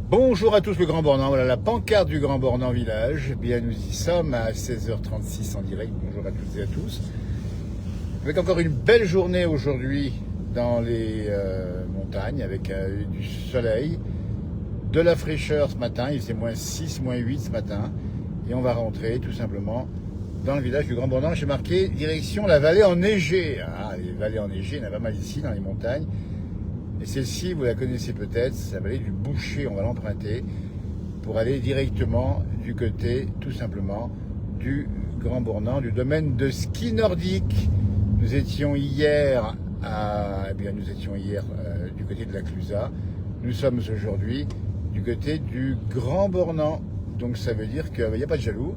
Bonjour à tous le Grand Bornand, voilà la pancarte du Grand Bornand village. Eh bien nous y sommes à 16h36 en direct, bonjour à toutes et à tous. Avec encore une belle journée aujourd'hui dans les montagnes, avec du soleil, de la fraîcheur ce matin, il faisait -6, -8 ce matin. Et on va rentrer tout simplement dans le village du Grand Bornand. J'ai marqué direction la vallée enneigée. Ah, les vallées enneigées, il y en a pas mal ici dans les montagnes. Et celle-ci, vous la connaissez peut-être, c'est la vallée du Boucher. On va l'emprunter pour aller directement du côté, tout simplement, du Grand Bornand, du domaine de ski nordique. Nous étions hier du côté de la Clusaz. Nous sommes aujourd'hui du côté du Grand Bornand. Donc ça veut dire qu'il n'y a pas de jaloux.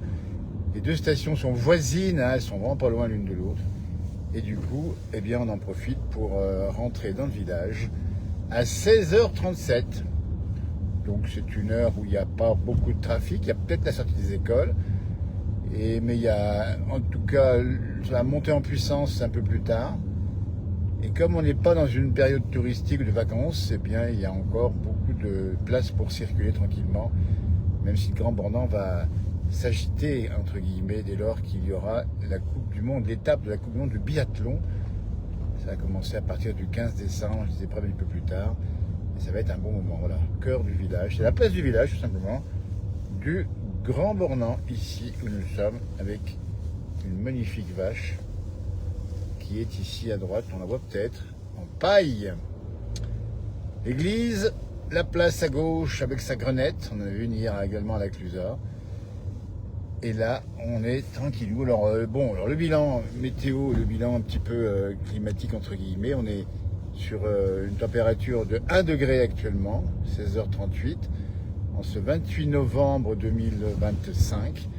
Les deux stations sont voisines, hein, elles sont vraiment pas loin l'une de l'autre. Et du coup, eh bien, on en profite pour rentrer dans le village à 16h37. Donc c'est une heure où il n'y a pas beaucoup de trafic. Il y a peut-être la sortie des écoles. Mais il y a, en tout cas, la montée en puissance un peu plus tard. Et comme on n'est pas dans une période touristique de vacances, eh bien, il y a encore beaucoup de place pour circuler tranquillement. Même si le Grand Bornand va s'agiter, entre guillemets, dès lors qu'il y aura la Coupe du Monde, l'étape de la Coupe du Monde de biathlon. Ça va commencer à partir du 15 décembre, les épreuves un peu plus tard. Et ça va être un bon moment, voilà, cœur du village. C'est la place du village, tout simplement, du Grand Bornand, ici où nous sommes, avec une magnifique vache qui est ici à droite, on la voit peut-être, en paille. L'église, la place à gauche avec sa grenette, on en a vu une hier également à la Clusaz. Et là, on est tranquillou. Alors le bilan météo, le bilan un petit peu climatique entre guillemets, on est sur une température de 1 degré actuellement, 16h38, en ce 28 novembre 2025.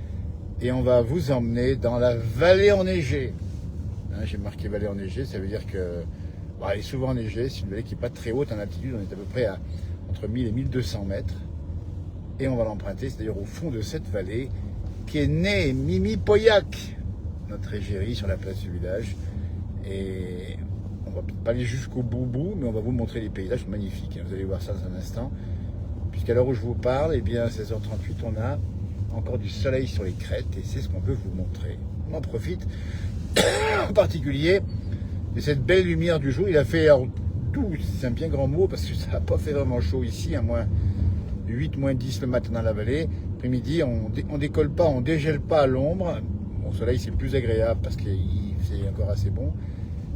Et on va vous emmener dans la vallée enneigée. Hein, j'ai marqué vallée enneigée, ça veut dire que elle est souvent enneigée, c'est une vallée qui n'est pas très haute en altitude, on est à peu près entre 1000 et 1200 mètres. Et on va l'emprunter, c'est-à-dire au fond de cette vallée, qui est née Mimi Pauillac, notre égérie sur la place du village. Et on va pas aller jusqu'au bout, mais on va vous montrer les paysages magnifiques. Vous allez voir ça dans un instant. Puisqu'à l'heure où je vous parle, eh bien, à 16h38, on a encore du soleil sur les crêtes et c'est ce qu'on veut vous montrer. On en profite, en particulier, de cette belle lumière du jour. Il a fait doux, c'est un bien grand mot, parce que ça n'a pas fait vraiment chaud ici, à -8, -10 le matin dans la vallée. Après-midi, on décolle pas, on dégèle pas à l'ombre. Au soleil, c'est plus agréable parce que c'est encore assez bon.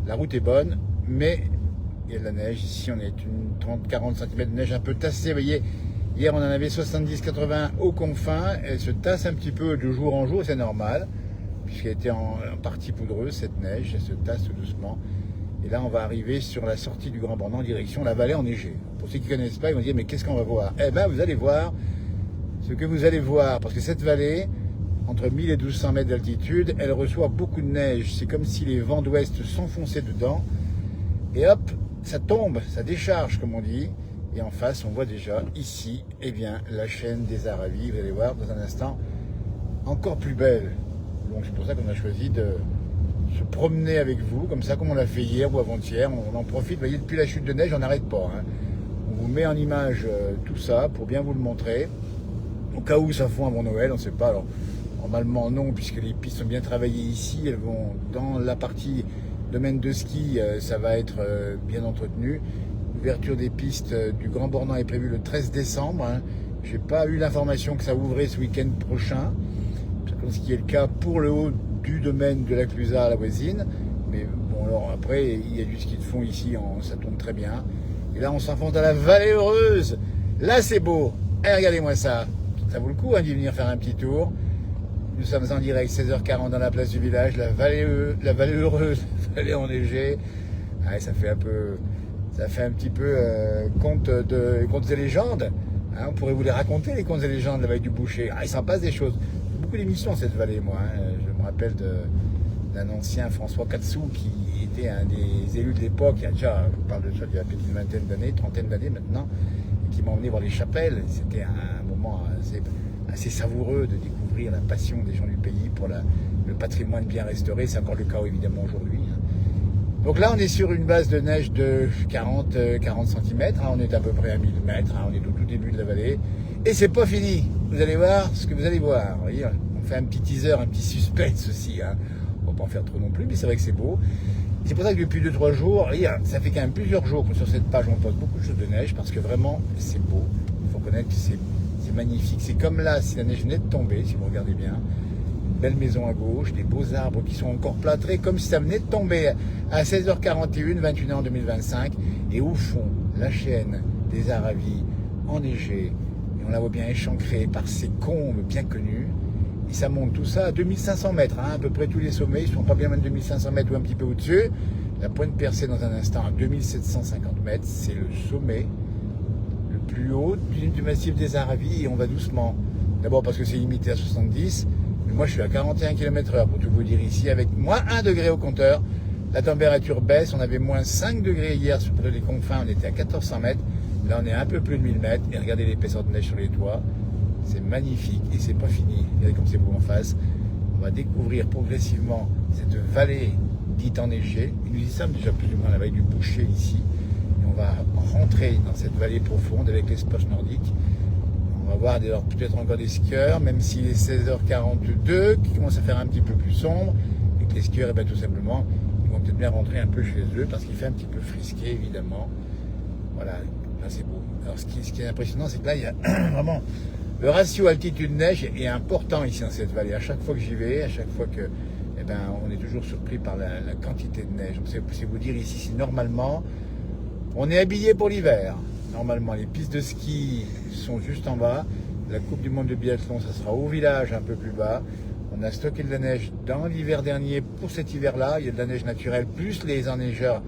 La route est bonne, mais il y a de la neige. Ici, on est une 30-40 cm de neige un peu tassée. Vous voyez, hier, on en avait 70-80 aux confins. Elle se tasse un petit peu de jour en jour, c'est normal, puisqu'elle était en partie poudreuse, cette neige. Elle se tasse doucement. Et là, on va arriver sur la sortie du Grand Bornand en direction la vallée enneigée. Pour ceux qui ne connaissent pas, ils vont dire, mais qu'est-ce qu'on va voir? Eh bien, vous allez voir ce que vous allez voir, parce que cette vallée, entre 1000 et 1200 mètres d'altitude, elle reçoit beaucoup de neige. C'est comme si les vents d'ouest s'enfonçaient dedans. Et hop, ça tombe, ça décharge, comme on dit. Et en face, on voit déjà ici, eh bien, la chaîne des Aravis. Vous allez voir dans un instant, encore plus belle. Donc c'est pour ça qu'on a choisi de se promener avec vous, comme ça, comme on l'a fait hier ou avant-hier. On en profite, vous voyez, depuis la chute de neige, on n'arrête pas. Hein. On vous met en image tout ça pour bien vous le montrer. Au cas où ça fond avant Noël, on ne sait pas. Alors, normalement, non, puisque les pistes sont bien travaillées ici. Elles vont dans la partie domaine de ski, ça va être bien entretenu. L'ouverture des pistes du Grand Bornand est prévue le 13 décembre. Hein. Je n'ai pas eu l'information que ça ouvrait ce week-end prochain, ce qui est le cas pour le haut du domaine de la Clusaz à la voisine. Mais bon, alors après, il y a du ski de fond ici, ça tombe très bien. Et là, on s'enfonce dans la vallée heureuse. Là, c'est beau. Et regardez-moi ça. Ça vaut le coup d'y venir faire un petit tour. Nous sommes en direct, 16h40 dans la place du village, la vallée heureuse, la vallée enneigée. Ah, ça fait un petit peu contes et légendes. Hein, on pourrait vous les raconter, les contes et légendes de la vallée du Boucher. Ah, il s'en passe des choses. Beaucoup d'émissions dans cette vallée, moi. Hein. Je me rappelle d'un ancien François Catsou qui était un des élus de l'époque. Il y a déjà, je vous parle de ça, il y a peut-être une vingtaine d'années, trentaine d'années maintenant, et qui m'a emmené voir les chapelles. C'était un moment assez savoureux de découvrir la passion des gens du pays pour le patrimoine bien restauré. C'est encore le cas évidemment aujourd'hui. Donc là, on est sur une base de neige de 40 cm. On est à peu près à 1000 mètres. On est au tout début de la vallée. Et c'est pas fini. Vous allez voir ce que vous allez voir. Vous voyez, on fait un petit teaser, un petit suspense aussi. On va pas en faire trop non plus, mais c'est vrai que c'est beau. C'est pour ça que depuis 2-3 jours, ça fait quand même plusieurs jours que sur cette page on poste beaucoup de choses de neige parce que vraiment c'est beau. Il faut reconnaître que c'est magnifique. C'est comme là, si la neige venait de tomber, si vous regardez bien. Une belle maison à gauche, des beaux arbres qui sont encore plâtrés comme si ça venait de tomber à 16h41, 21h en 2025. Et au fond, la chaîne des Aravis enneigée. Et on la voit bien échancrée par ces combes bien connus. Et ça monte tout ça à 2500 mètres, à peu près tous les sommets, ils ne sont pas bien même 2500 mètres ou un petit peu au-dessus. La pointe percée dans un instant à 2750 mètres, c'est le sommet le plus haut du massif des Aravis et on va doucement. D'abord parce que c'est limité à 70, mais moi je suis à 41 km/h pour tout vous dire ici, avec moins 1 degré au compteur. La température baisse, on avait moins 5 degrés hier sur les confins, on était à 1400 mètres. Là on est à un peu plus de 1000 mètres et regardez l'épaisseur de neige sur les toits. C'est magnifique et c'est pas fini. Regardez comme c'est beau en face. On va découvrir progressivement cette vallée dite enneigée. Nous y sommes déjà plus ou moins à la vallée du Boucher ici. Et on va rentrer dans cette vallée profonde avec les spots nordiques. On va voir peut-être encore des skieurs, même s'il est 16h42, qui commence à faire un petit peu plus sombre. Et que les skieurs, tout simplement, ils vont peut-être bien rentrer un peu chez eux parce qu'il fait un petit peu frisqué, évidemment. Voilà, là c'est beau. Alors ce qui est impressionnant, c'est que là, il y a vraiment... Le ratio altitude-neige est important ici dans cette vallée. À chaque fois que j'y vais, à chaque fois que, on est toujours surpris par la quantité de neige. Donc c'est vous dire ici, si normalement, on est habillé pour l'hiver. Normalement, les pistes de ski sont juste en bas. La Coupe du Monde de biathlon, ça sera au village, un peu plus bas. On a stocké de la neige dans l'hiver dernier pour cet hiver-là. Il y a de la neige naturelle, plus les enneigeurs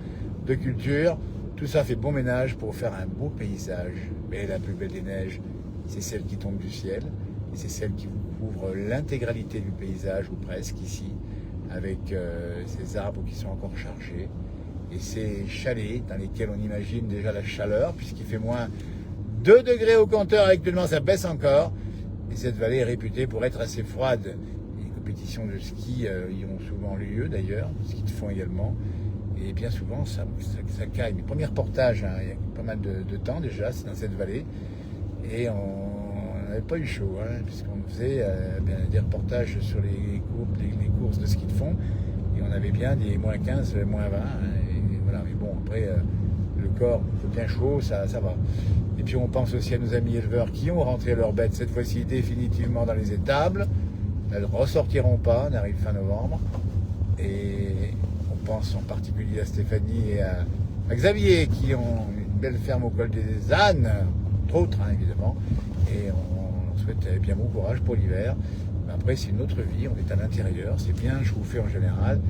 de culture. Tout ça fait bon ménage pour faire un beau paysage. Mais la plus belle des neiges, c'est celle qui tombe du ciel, et c'est celle qui vous couvre l'intégralité du paysage, ou presque ici, avec ces arbres qui sont encore chargés, et ces chalets dans lesquels on imagine déjà la chaleur, puisqu'il fait moins 2 degrés au compteur, actuellement ça baisse encore, et cette vallée est réputée pour être assez froide. Les compétitions de ski y ont souvent lieu d'ailleurs, ski de fond également, et bien souvent ça caille. Mes premiers reportages, il y a pas mal de temps déjà, c'est dans cette vallée, et on n'avait pas eu chaud, puisqu'on faisait des reportages sur les courses de ski de fond, et on avait bien des moins 15, moins 20, et voilà. Mais bon, après, le corps, il fait bien chaud, ça va. Et puis on pense aussi à nos amis éleveurs qui ont rentré leurs bêtes cette fois-ci définitivement dans les étables. Elles ne ressortiront pas, on arrive fin novembre, et on pense en particulier à Stéphanie et à Xavier, qui ont une belle ferme au col des ânes, entre autres, évidemment, et on souhaite bien bon courage pour l'hiver. Après, c'est une autre vie, on est à l'intérieur, c'est bien chauffé en général,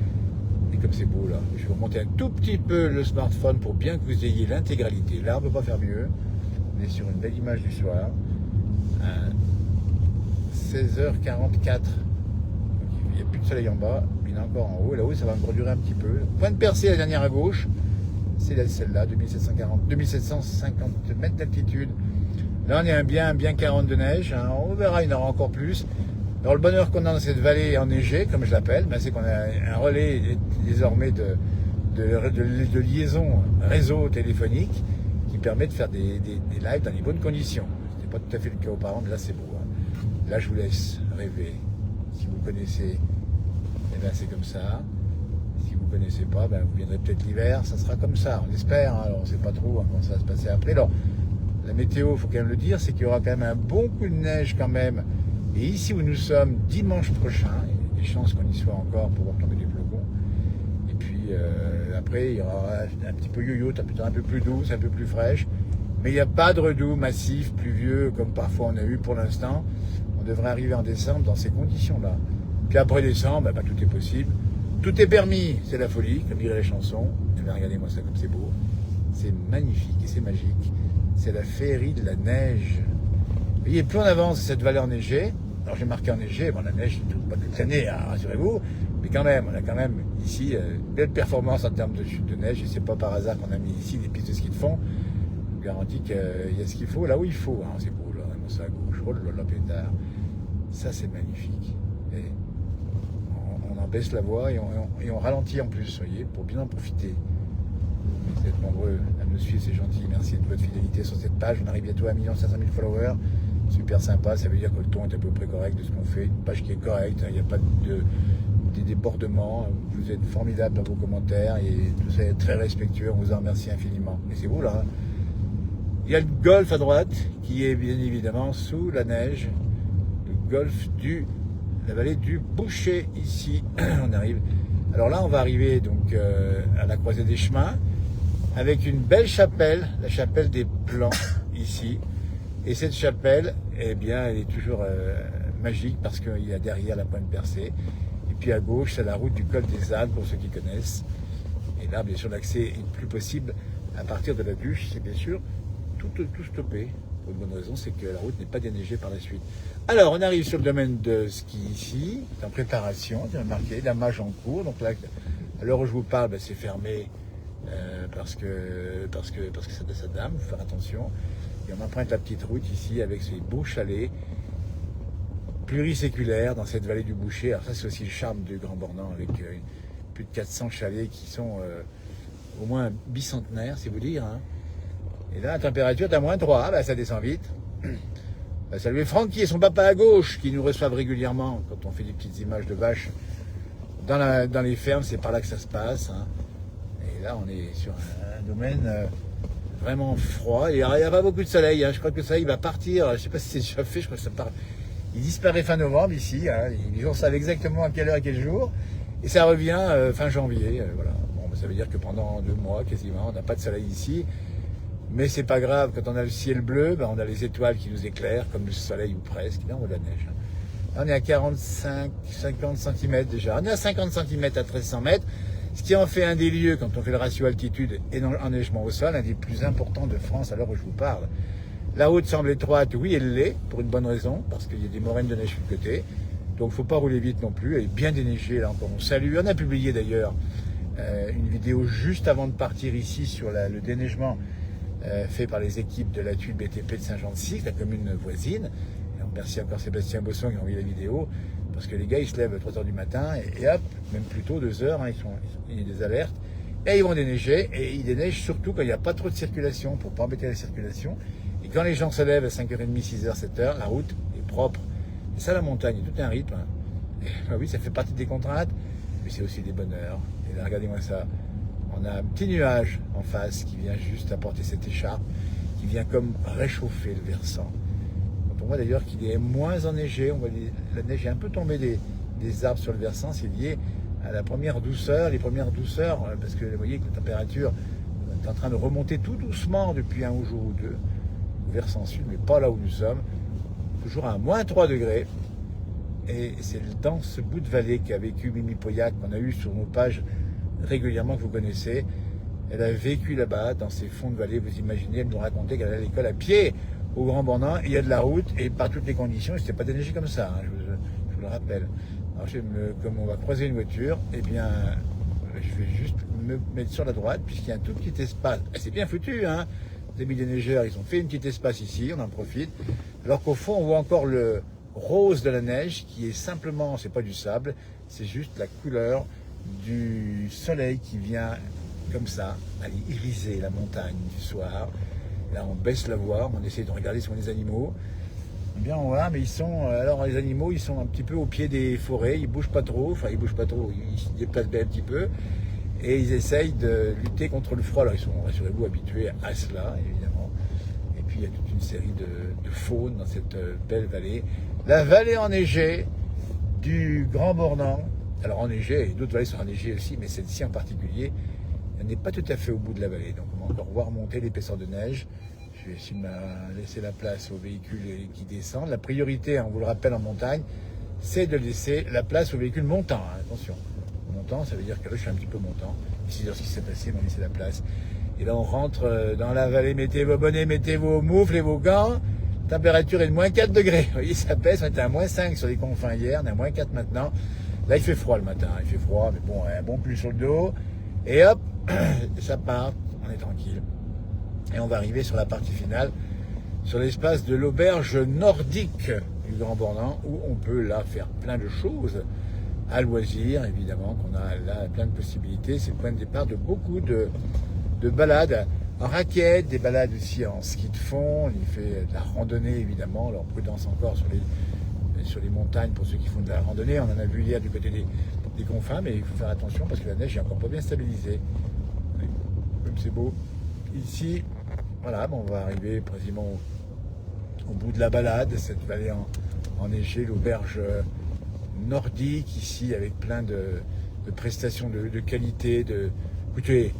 et comme c'est beau là, je vais vous remonter un tout petit peu le smartphone pour bien que vous ayez l'intégralité. Là, on ne peut pas faire mieux, on est sur une belle image du soir, 16h44, il n'y a plus de soleil en bas, mais il y en a encore en haut, et là-haut ça va encore durer un petit peu. Point de percée, la dernière à gauche, c'est celle-là, 2750 mètres d'altitude. Là, on est bien 40 de neige. On verra, il y en aura encore plus. Alors, le bonheur qu'on a dans cette vallée enneigée, comme je l'appelle, c'est qu'on a un relais désormais de liaison réseau téléphonique qui permet de faire des lives dans les bonnes conditions. Ce n'était pas tout à fait le cas auparavant, mais là, c'est beau. Là, je vous laisse rêver. Si vous connaissez, c'est comme ça. Si vous ne connaissez pas, vous viendrez peut-être l'hiver, ça sera comme ça, on espère. Alors, on ne sait pas trop comment ça va se passer après. Alors, la météo, il faut quand même le dire, c'est qu'il y aura quand même un bon coup de neige quand même. Et ici où nous sommes, dimanche prochain, il y a des chances qu'on y soit encore pour voir tomber des flocons. Et puis après, il y aura un petit peu yo-yo, peut-être un peu plus douce, un peu plus fraîche. Mais il n'y a pas de redoux massif, pluvieux, comme parfois on a eu pour l'instant. On devrait arriver en décembre dans ces conditions-là. Puis après décembre, tout est possible. Tout est permis, c'est la folie, comme dirait la chanson. Et regardez-moi ça comme c'est beau. C'est magnifique et c'est magique. C'est la féerie de la neige. Vous voyez, plus on avance cette vallée enneigée, alors j'ai marqué enneigée, la neige, pas toute l'année, rassurez-vous, mais quand même, on a quand même ici une belle performance en termes de chute de neige, et c'est pas par hasard qu'on a mis ici des pistes de ski de fond. Je vous garantis qu'il y a ce qu'il faut, là où il faut. C'est beau, là, ça à gauche, oh là là, pétard. Ça, c'est magnifique. Et on en baisse la voix et on ralentit en plus, vous voyez, pour bien en profiter. Vous êtes nombreux à nous suivre, c'est gentil. Merci de votre fidélité sur cette page. On arrive bientôt à 1 500 000 followers. Super sympa, ça veut dire que le ton est à peu près correct de ce qu'on fait. Une page qui est correcte, il n'y a pas de débordements. Vous êtes formidables dans vos commentaires et tout ça est très respectueux. On vous en remercie infiniment. Et c'est vous là. Il y a le golfe à droite qui est bien évidemment sous la neige. Le golfe la vallée du Boucher ici. On arrive. Alors là, on va arriver donc à la croisée des chemins avec une belle chapelle, la chapelle des Plans ici. Et cette chapelle, eh bien, elle est toujours magique parce qu'il y a derrière la Pointe Percée. Et puis à gauche, c'est la route du col des Ânes pour ceux qui connaissent. Et là, bien sûr, l'accès est plus possible à partir de la Duche. C'est bien sûr tout stoppé. Pour une bonne raison, c'est que la route n'est pas déneigée par la suite. Alors, on arrive sur le domaine de ski ici, en préparation, c'est marqué, la mage en cours. Donc là, à l'heure où je vous parle, ben, c'est fermé parce que ça dame, il faut faire attention. Et on emprunte la petite route ici avec ces beaux chalets pluriséculaires dans cette vallée du Boucher. Alors ça, c'est aussi le charme du Grand Bornand avec plus de 400 chalets qui sont au moins bicentenaires, c'est vous dire. Hein. Et là, la température est à -3, bah, ça descend vite. Bah, saluer Francky et son papa à gauche qui nous reçoivent régulièrement quand on fait des petites images de vaches dans les fermes, c'est par là que ça se passe. Hein. Et là, on est sur un domaine vraiment froid. Et il n'y a pas beaucoup de soleil. Hein. Je crois que ça, il va partir. Je ne sais pas si c'est déjà fait. Je crois que ça part. Il disparaît fin novembre ici. Hein. Les gens savent exactement à quelle heure et quel jour. Et ça revient fin janvier. Voilà. Bon, ça veut dire que pendant 2 mois, quasiment, on n'a pas de soleil ici. Mais c'est pas grave. Quand on a le ciel bleu, ben, on a les étoiles qui nous éclairent, comme le soleil ou presque. Là, on a de la neige. Là, on est à 50 cm déjà. On est à 50 cm à 1300 mètres. Ce qui en fait un des lieux, quand on fait le ratio altitude et enneigement au sol, un des plus importants de France à l'heure où je vous parle. La route semble étroite, oui elle l'est, pour une bonne raison, parce qu'il y a des moraines de neige sur le côté. Donc il ne faut pas rouler vite non plus, elle est bien déneigée là encore. On salue, on a publié d'ailleurs une vidéo juste avant de partir ici sur le déneigement fait par les équipes de la tuile BTP de Saint-Jean-de-Sique, la commune voisine. Et on remercie encore Sébastien Bosson qui a envoyé la vidéo. Parce que les gars, ils se lèvent à 3h du matin et hop, même plus tôt, 2h, hein, il y a des alertes. Et ils vont déneiger. Et ils déneigent surtout quand il n'y a pas trop de circulation, pour ne pas embêter la circulation. Et quand les gens se lèvent à 5h30, 6h, 7h, la route est propre. Et ça, la montagne, il y a tout un rythme. Hein. Et, bah oui, ça fait partie des contraintes, mais c'est aussi des bonheurs. Et là, regardez-moi ça. On a un petit nuage en face qui vient juste apporter cette écharpe, qui vient comme réchauffer le versant. On voit d'ailleurs qu'il est moins enneigé, on voit la neige est un peu tombée des arbres sur le versant, c'est lié à la première douceur, les premières douceurs, parce que vous voyez que la température est en train de remonter tout doucement depuis un jour ou deux, au versant sud, mais pas là où nous sommes, toujours à -3 degrés. Et c'est dans ce bout de vallée qu'a vécu Mimi Pauillac, qu'on a eu sur nos pages régulièrement, que vous connaissez. Elle a vécu là-bas, dans ces fonds de vallée, vous imaginez, elle nous racontait qu'elle allait à l'école à pied, au Grand Bornand, il y a de la route et par toutes les conditions, c'était pas déneigé comme ça, hein, je vous le rappelle. Alors comme on va croiser une voiture, eh bien, je vais juste me mettre sur la droite puisqu'il y a un tout petit espace. Et c'est bien foutu, hein. Les amis des neigeurs, ils ont fait un petit espace ici, on en profite. Alors qu'au fond, on voit encore le rose de la neige qui est simplement, c'est pas du sable, c'est juste la couleur du soleil qui vient comme ça, aller iriser la montagne du soir. Là, on baisse la voix, on essaie de regarder sur les animaux. Bien, on voit, mais ils sont. Alors, les animaux, ils sont un petit peu au pied des forêts, ils bougent pas trop, enfin, ils bougent pas trop, ils se déplacent bien un petit peu. Et ils essayent de lutter contre le froid. Alors, ils sont, rassurez-vous, habitués à cela, évidemment. Et puis, il y a toute une série de faune dans cette belle vallée. La vallée enneigée du Grand Bornand. Alors, enneigée, et d'autres vallées sont enneigées aussi, mais celle-ci en particulier, elle n'est pas tout à fait au bout de la vallée. Donc, on va encore voir monter l'épaisseur de neige. Je vais essayer de laisser la place aux véhicules qui descendent. La priorité, on vous le rappelle en montagne, c'est de laisser la place aux véhicules montants. Hein, attention, montant, ça veut dire que là, je suis un petit peu montant. Ici, ce qui s'est passé, on va laisser la place. Et là, on rentre dans la vallée. Mettez vos bonnets, mettez vos moufles et vos gants. Température est de -4 degrés. Vous voyez, ça baisse. On était à -5 sur les confins hier. On est à -4 maintenant. Là, il fait froid le matin. Il fait froid, mais bon, un bon pull sur le dos. Et hop, ça part. On est tranquille. Et on va arriver sur la partie finale, sur l'espace de l'auberge nordique du Grand Bornand, où on peut là faire plein de choses. à loisir, évidemment, qu'on a là plein de possibilités. C'est le point de départ de beaucoup de balades en raquette, des balades aussi en ski de fond. Il fait de la randonnée, évidemment, alors prudence encore sur les montagnes pour ceux qui font de la randonnée. On en a vu hier du côté des confins, mais il faut faire attention parce que la neige est encore pas bien stabilisée. Comme c'est beau. Ici, voilà, on va arriver précisément au bout de la balade, cette vallée enneigée, l'auberge nordique ici, avec plein de prestations de qualité. Écoutez,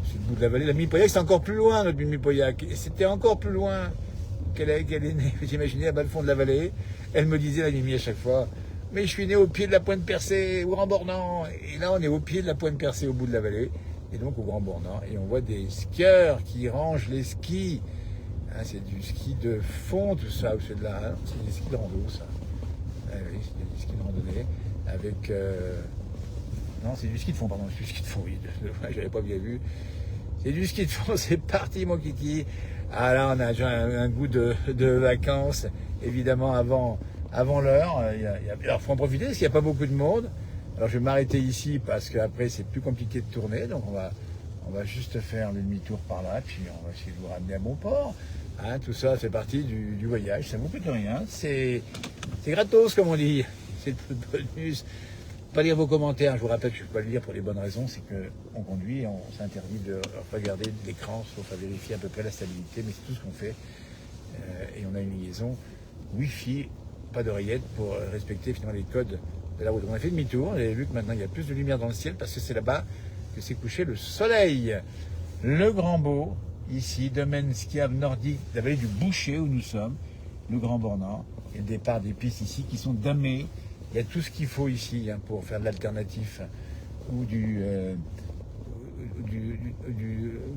c'est le bout de la vallée. La Mille-Poyac, c'est encore plus loin, notre Mille-Poyac. Et c'était encore plus loin qu'elle est née. Vous imaginez, à bas le fond de la vallée. Elle me disait, la Mimi, à chaque fois, mais je suis né au pied de la Pointe Percée, au Grand Bornand. Et là, on est au pied de la Pointe Percée, au bout de la vallée. Et donc au Grand Bornand. Et on voit des skieurs qui rangent les skis. Hein, c'est du ski de fond, tout ça. Ou c'est des skis de rando, ça. Oui, c'est du ski de randonnée. Avec... Non, c'est du ski de fond, pardon. C'est du ski de fond, oui. J'avais pas bien vu. C'est du ski de fond, c'est parti, mon kiki. Ah là, on a déjà un goût de vacances, évidemment, avant l'heure. Alors, il faut en profiter parce qu'il n'y a pas beaucoup de monde. Alors, je vais m'arrêter ici parce qu'après, c'est plus compliqué de tourner. Donc, on va juste faire le demi-tour par là. Puis, on va essayer de vous ramener à bon port. Hein, tout ça, c'est partie du voyage. Ça ne vous coûte rien. C'est gratos, comme on dit. C'est le bonus. Pas lire vos commentaires, je vous rappelle que je ne peux pas le lire pour les bonnes raisons, c'est qu'on conduit et on s'interdit de regarder l'écran, sauf à vérifier à peu près la stabilité, mais c'est tout ce qu'on fait. Et on a une liaison Wi-Fi, pas d'oreillette, pour respecter finalement les codes de la route. On a fait demi-tour, vous avez vu que maintenant il y a plus de lumière dans le ciel, parce que c'est là-bas que s'est couché le soleil. Le Grand Beau, ici, domaine skiable nordique, la vallée du Boucher où nous sommes, le Grand Bornand, et le départ des pistes ici qui sont damées. Il y a tout ce qu'il faut ici pour faire de l'alternatif ou du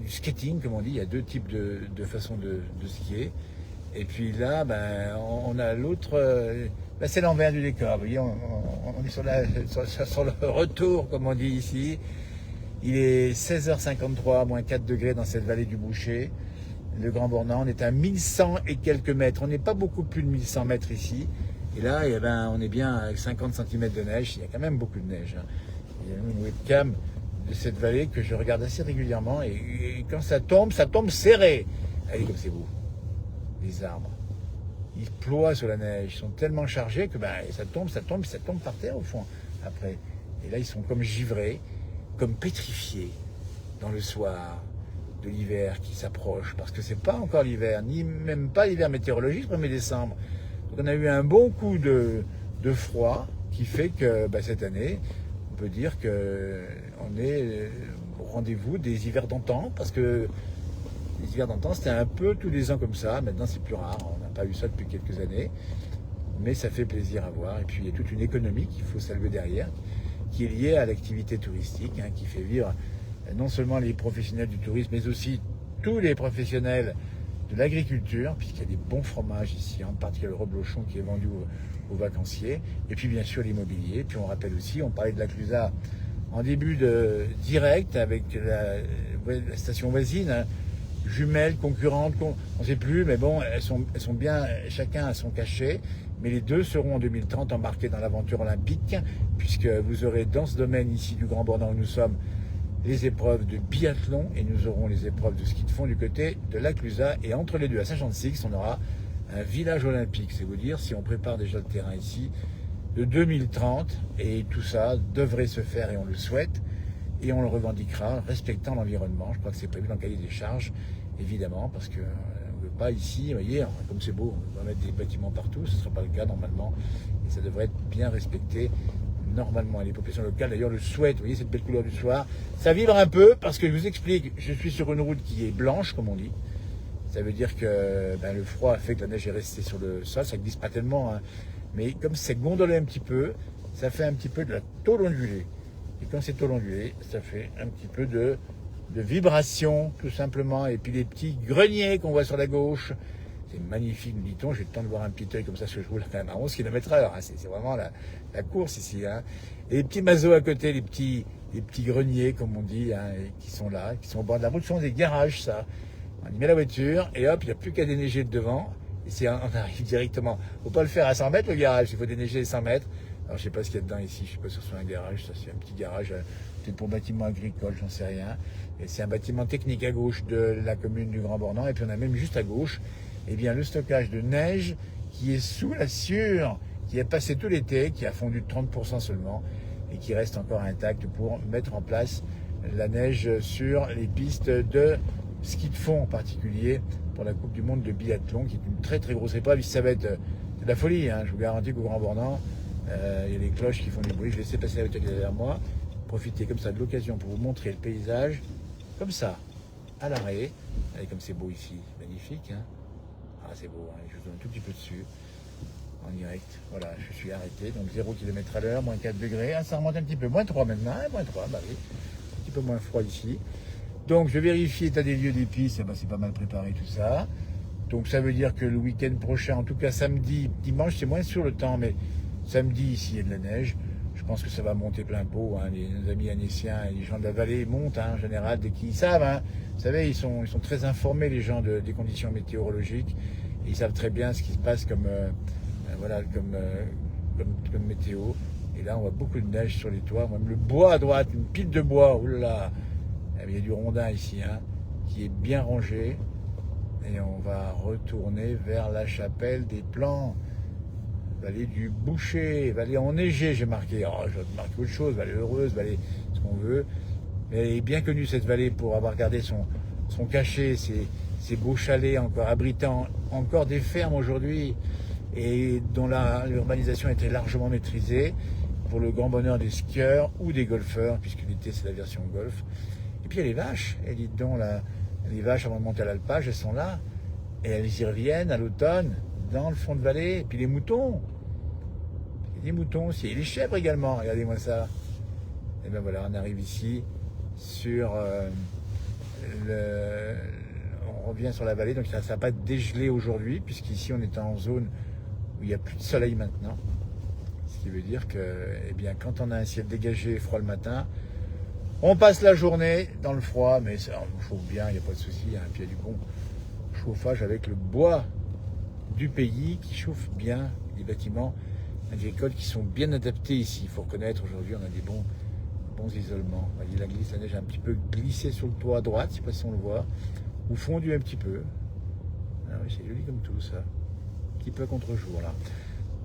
skating, comme on dit. Il y a deux types de façons de skier. Et puis là, on a l'autre... Là, c'est l'envers du décor. Vous voyez, on est sur le retour, comme on dit ici. Il est 16h53, moins 4 degrés dans cette vallée du Boucher. Le Grand Bornand, on est à 1100 et quelques mètres. On n'est pas beaucoup plus de 1100 mètres ici. Et là, on est bien avec 50 cm de neige. Il y a quand même beaucoup de neige. Il y a une webcam de cette vallée que je regarde assez régulièrement. Et quand ça tombe serré. Allez, comme c'est beau. Les arbres. Ils ploient sur la neige. Ils sont tellement chargés que ça tombe par terre au fond. Après. Et là, ils sont comme givrés, comme pétrifiés dans le soir de l'hiver qui s'approche. Parce que c'est pas encore l'hiver, ni même pas l'hiver météorologique, 1er décembre. Donc on a eu un bon coup de froid qui fait que cette année, on peut dire qu'on est au rendez-vous des hivers d'antan, parce que les hivers d'antan, c'était un peu tous les ans comme ça. Maintenant, c'est plus rare. On n'a pas eu ça depuis quelques années. Mais ça fait plaisir à voir. Et puis, il y a toute une économie qu'il faut saluer derrière, qui est liée à l'activité touristique, qui fait vivre non seulement les professionnels du tourisme, mais aussi tous les professionnels de l'agriculture, puisqu'il y a des bons fromages ici, en particulier le reblochon qui est vendu aux vacanciers, et puis bien sûr l'immobilier. Puis on rappelle aussi, on parlait de la Clusaz en début de direct avec la station voisine, jumelles, concurrentes, on ne sait plus, mais bon, elles sont bien, chacun a son cachet, mais les deux seront en 2030 embarqués dans l'aventure olympique, puisque vous aurez dans ce domaine ici du Grand Bornand où nous sommes, les épreuves de biathlon et nous aurons les épreuves de ski de fond du côté de la Clusaz. Et entre les deux, à Saint-Jean-de-Six, on aura un village olympique. C'est vous dire si on prépare déjà le terrain ici de 2030. Et tout ça devrait se faire et on le souhaite. Et on le revendiquera, respectant l'environnement. Je crois que c'est prévu dans le cahier des charges, évidemment, parce qu'on ne veut pas ici, vous voyez, comme c'est beau, on va mettre des bâtiments partout. Ce ne sera pas le cas normalement. Et ça devrait être bien respecté. Normalement, les populations locales d'ailleurs le souhaitent. Vous voyez cette belle couleur du soir. Ça vibre un peu parce que je vous explique, je suis sur une route qui est blanche, comme on dit. Ça veut dire que le froid a fait que la neige est restée sur le sol. Ça ne glisse pas tellement, mais comme c'est gondolé un petit peu, ça fait un petit peu de la tôle ondulée. Et quand c'est tôle ondulée, ça fait un petit peu de vibration, tout simplement. Et puis les petits greniers qu'on voit sur la gauche. C'est magnifique, nous dit-on. J'ai le temps de voir un petit œil comme ça, parce que je roule quand même à 11 km/h. C'est vraiment la course ici. Et les petits masos à côté, les petits greniers, comme on dit, qui sont là, qui sont au bord de la route, ce sont des garages, ça. On y met la voiture, et hop, il n'y a plus qu'à déneiger le devant. Et on arrive directement. Il ne faut pas le faire à 100 mètres, le garage. Il faut déneiger les 100 mètres. Alors je sais pas ce qu'il y a dedans ici, je sais pas si c'est un garage, ça c'est un petit garage, peut-être pour bâtiment agricole, j'en sais rien. Et c'est un bâtiment technique à gauche de la commune du Grand Bornand. Et puis on a même juste à gauche, eh bien, le stockage de neige qui est sous la sciure, qui est passé tout l'été, qui a fondu de 30% seulement, et qui reste encore intact pour mettre en place la neige sur les pistes de ski de fond en particulier pour la Coupe du Monde de biathlon, qui est une très très grosse épreuve. Ça va être de la folie, hein. Je vous garantis qu'au Grand Bornand, il y a des cloches qui font du bruit. Je vais laisser passer la voiture qui est derrière moi, profiter comme ça de l'occasion pour vous montrer le paysage, comme ça, à l'arrêt. Allez, comme c'est beau ici, magnifique, hein. Ah, c'est beau, hein. Je vous donne un tout petit peu dessus, en direct. Voilà, je suis arrêté, donc 0 km à l'heure, moins 4 degrés. Ah, ça remonte un petit peu, moins 3 maintenant, hein, moins 3, bah oui. Un petit peu moins froid ici. Donc je vérifie l'état des lieux des pistes, eh ben, c'est pas mal préparé tout ça. Donc ça veut dire que le week-end prochain, en tout cas samedi, dimanche c'est moins sur le temps, mais samedi ici il y a de la neige. Je pense que ça va monter plein pot, hein. Nos amis annéciens et les gens de la vallée montent, hein, en général dès qu'ils savent. Hein. Vous savez, ils sont très informés les gens des conditions météorologiques. Et ils savent très bien ce qui se passe comme météo. Et là on voit beaucoup de neige sur les toits, même le bois à droite, une pile de bois, oulala. Il y a du rondin ici, hein, qui est bien rangé. Et on va retourner vers la chapelle des Plans, vallée du Boucher, vallée enneigée, j'ai marqué. Oh, je vais marquer autre chose, vallée heureuse, vallée ce qu'on veut. Mais elle est bien connue cette vallée pour avoir gardé son cachet, ses beaux chalets encore abritant encore des fermes aujourd'hui et dont l'urbanisation était largement maîtrisée pour le grand bonheur des skieurs ou des golfeurs, puisque l'été c'est la version golf. Et puis il y a les vaches, et dites donc, les vaches avant de monter à l'alpage, elles sont là, et elles y reviennent à l'automne, dans le fond de vallée, et puis les moutons, aussi, et les chèvres également, regardez-moi ça. Et ben voilà, on arrive ici, on revient sur la vallée, donc ça ne va pas dégeler aujourd'hui, puisqu'ici on est en zone où il n'y a plus de soleil maintenant, ce qui veut dire que, eh bien, quand on a un ciel dégagé et froid le matin, on passe la journée dans le froid, mais ça, on chauffe bien, il n'y a pas de souci. Hein. Puis il y a du bon chauffage avec le bois du pays qui chauffe bien, des bâtiments agricoles qui sont bien adaptés ici. Il faut reconnaître, aujourd'hui, on a des bons isolements. Voyez, la neige a un petit peu glissé sur le toit à droite, je ne sais pas si on le voit, ou fondu un petit peu. Ah oui, c'est joli comme tout ça. Un petit peu à contre-jour là.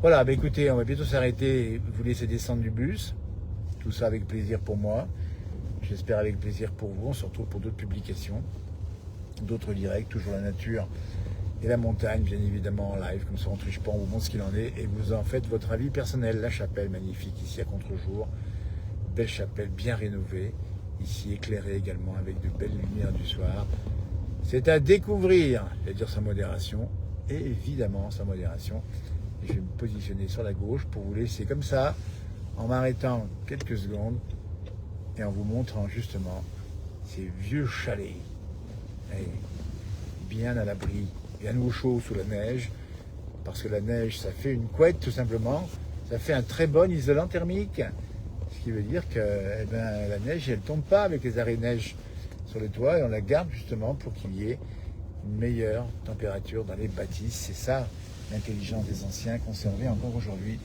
Voilà, bah écoutez, on va bientôt s'arrêter et vous laisser descendre du bus. Tout ça avec plaisir pour moi. J'espère avec plaisir pour vous. On se retrouve pour d'autres publications, d'autres directs, toujours la nature et la montagne, bien évidemment en live, comme ça on ne triche pas, on vous montre ce qu'il en est et vous en faites votre avis personnel. La chapelle magnifique ici à contre-jour, belle chapelle bien rénovée, ici éclairée également avec de belles lumières du soir. C'est à découvrir, je vais dire sa modération, et évidemment sa modération. Et je vais me positionner sur la gauche pour vous laisser comme ça, en m'arrêtant quelques secondes, et en vous montrant justement ces vieux chalets, bien à l'abri, bien au chaud sous la neige, parce que la neige, ça fait une couette tout simplement, ça fait un très bon isolant thermique, ce qui veut dire que la neige, elle ne tombe pas avec les arrêts de neige sur les toits, et on la garde justement pour qu'il y ait une meilleure température dans les bâtisses. C'est ça l'intelligence des anciens, conservée encore aujourd'hui.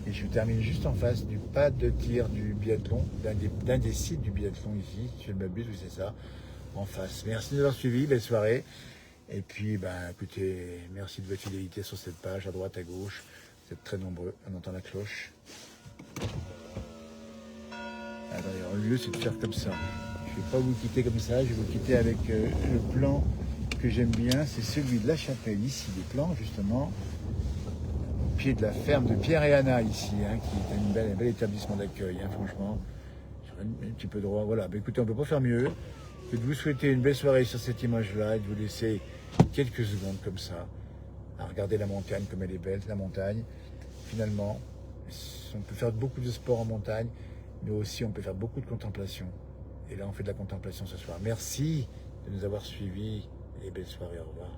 Et je termine juste en face du pas de tir du biathlon, d'un des sites du biathlon ici, si je ne m'abuse, oui c'est ça, en face. Merci de nous avoir suivis, belle soirée. Et puis, écoutez, merci de votre fidélité sur cette page, à droite, à gauche. Vous êtes très nombreux, on entend la cloche. Alors, le lieu, c'est de faire comme ça. Je ne vais pas vous quitter comme ça, je vais vous quitter avec le plan que j'aime bien, c'est celui de la chapelle ici, des Plans, justement. Pied de la ferme de Pierre et Anna ici, hein, qui est un bel établissement d'accueil, hein, franchement. Un petit peu droit, voilà. Écoutez, on ne peut pas faire mieux que de vous souhaiter une belle soirée sur cette image-là et de vous laisser quelques secondes comme ça à regarder la montagne comme elle est belle, la montagne. Finalement, on peut faire beaucoup de sport en montagne, mais aussi on peut faire beaucoup de contemplation. Et là, on fait de la contemplation ce soir. Merci de nous avoir suivis et belle soirée, au revoir.